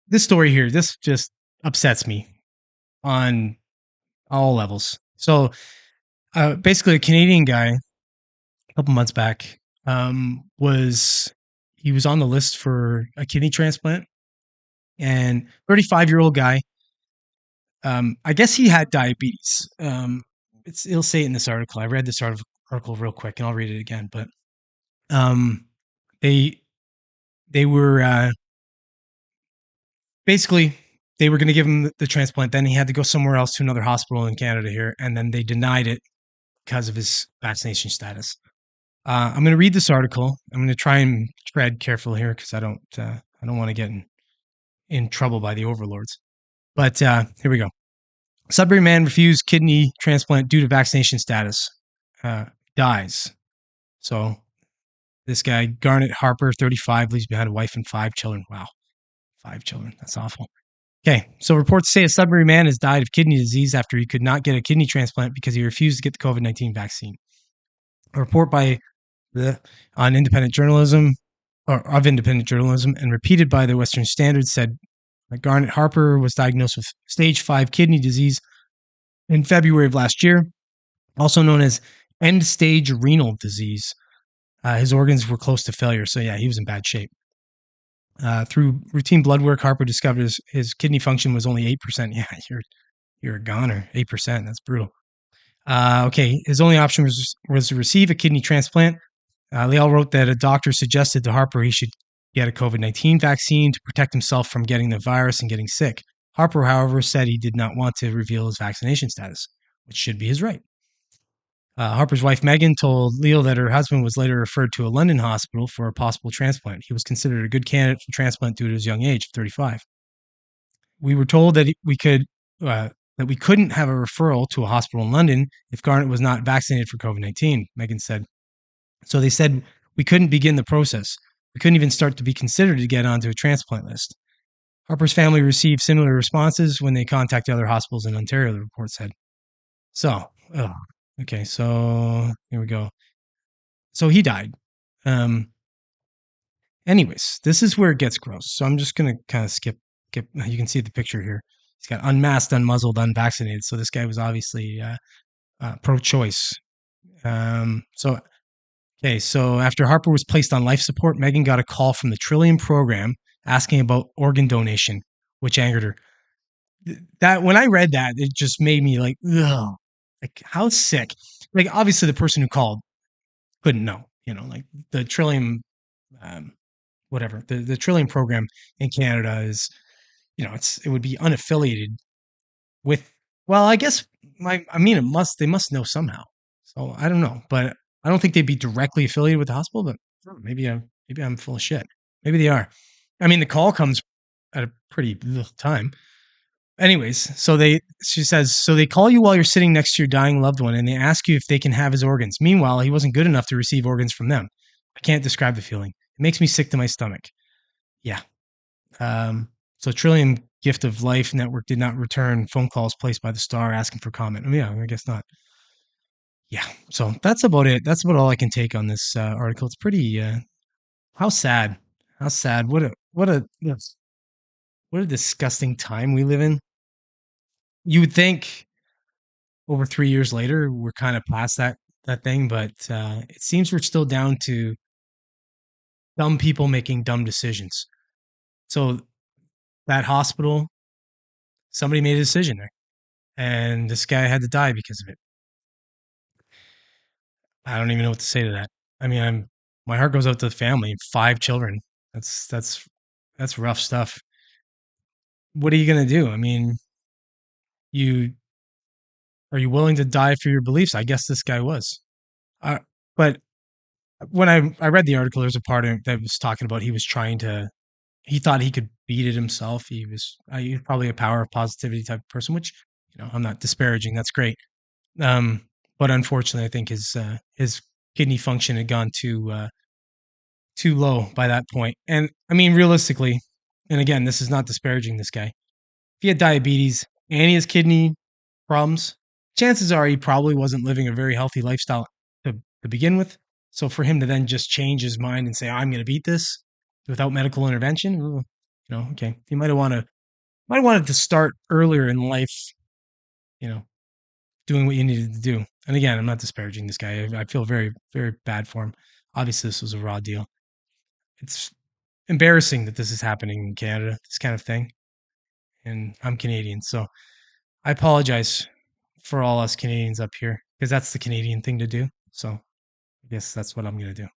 this story here, this just upsets me on all levels. So, basically, a Canadian guy a couple months back was he was on the list for a kidney transplant, and 35-year-old guy. I guess he had diabetes. It'll say it in this article. I read this article real quick, and I'll read it again. But um, they they were basically they were going to give him the transplant. Then he had to go somewhere else to another hospital in Canada here, and then they denied it because of his vaccination status. I'm going to read this article. I'm going to try and tread careful here because I don't want to get in trouble by the overlords. But here we go. Sudbury man refused kidney transplant due to vaccination status. Dies. So this guy, Garnet Harper, 35, leaves behind a wife and 5 children. Wow. 5 children. That's awful. Okay, so reports say a Sudbury man has died of kidney disease after he could not get a kidney transplant because he refused to get the COVID-19 vaccine. A report by on independent journalism or of independent journalism and repeated by the Western Standard said that Garnet Harper was diagnosed with stage 5 kidney disease in February of last year, also known as end-stage renal disease. His organs were close to failure, so yeah, he was in bad shape. Through routine blood work, Harper discovered his kidney function was only 8%. Yeah, you're a goner. 8%. That's brutal. Okay, his only option was to receive a kidney transplant. Leal wrote that a doctor suggested to Harper he should get a COVID-19 vaccine to protect himself from getting the virus and getting sick. Harper, however, said he did not want to reveal his vaccination status, which should be his right. Harper's wife, Megan, told Leal that her husband was later referred to a London hospital for a possible transplant. He was considered a good candidate for transplant due to his young age of 35. We were told that we couldn't have a referral to a hospital in London if Garnet was not vaccinated for COVID-19, Megan said. So they said we couldn't begin the process. We couldn't even start to be considered to get onto a transplant list. Harper's family received similar responses when they contacted other hospitals in Ontario, the report said. So, okay, so here we go. So he died. Anyways, this is where it gets gross. So I'm just going to kind of skip. You can see the picture here. He's got unmasked, unmuzzled, unvaccinated. So this guy was obviously pro-choice. So after Harper was placed on life support, Megan got a call from the Trillium program asking about organ donation, which angered her. That when I read that, it just made me like, ugh, like how sick. Like obviously the person who called couldn't know, like the Trillium, whatever the Trillium program in Canada is, it would be unaffiliated with. Well, I guess they must know somehow. So I don't know, but I don't think they'd be directly affiliated with the hospital. But maybe I'm full of shit. Maybe they are. I mean, the call comes at a pretty time. Anyways, she says, so they call you while you're sitting next to your dying loved one and they ask you if they can have his organs. Meanwhile, he wasn't good enough to receive organs from them. I can't describe the feeling. It makes me sick to my stomach. Yeah. So Trillium Gift of Life Network did not return phone calls placed by the Star asking for comment. Yeah, I guess not. Yeah. So that's about it. That's about all I can take on this article. It's pretty, how sad. How sad. What a disgusting time we live in. You would think over 3 years later, we're kind of past that thing, but it seems we're still down to dumb people making dumb decisions. So that hospital, somebody made a decision there, and this guy had to die because of it. I don't even know what to say to that. I mean, my heart goes out to the family. 5 children. That's rough stuff. What are you gonna do? I mean, are you willing to die for your beliefs? I guess this guy was. But when I read the article, there's a part of it that was talking about he thought he could beat it himself. He was probably a power of positivity type of person, which I'm not disparaging. That's great. But unfortunately, I think his kidney function had gone too low by that point. And I mean, realistically, and again, this is not disparaging this guy. If he had diabetes and he has kidney problems, chances are he probably wasn't living a very healthy lifestyle to begin with. So for him to then just change his mind and say, I'm going to beat this without medical intervention, Okay, you might have wanted to start earlier in life, you know, doing what you needed to do. And again, I'm not disparaging this guy. I feel very, very bad for him. Obviously, this was a raw deal. It's embarrassing that this is happening in Canada, this kind of thing. And I'm Canadian, so I apologize for all us Canadians up here because that's the Canadian thing to do. So I guess that's what I'm going to do.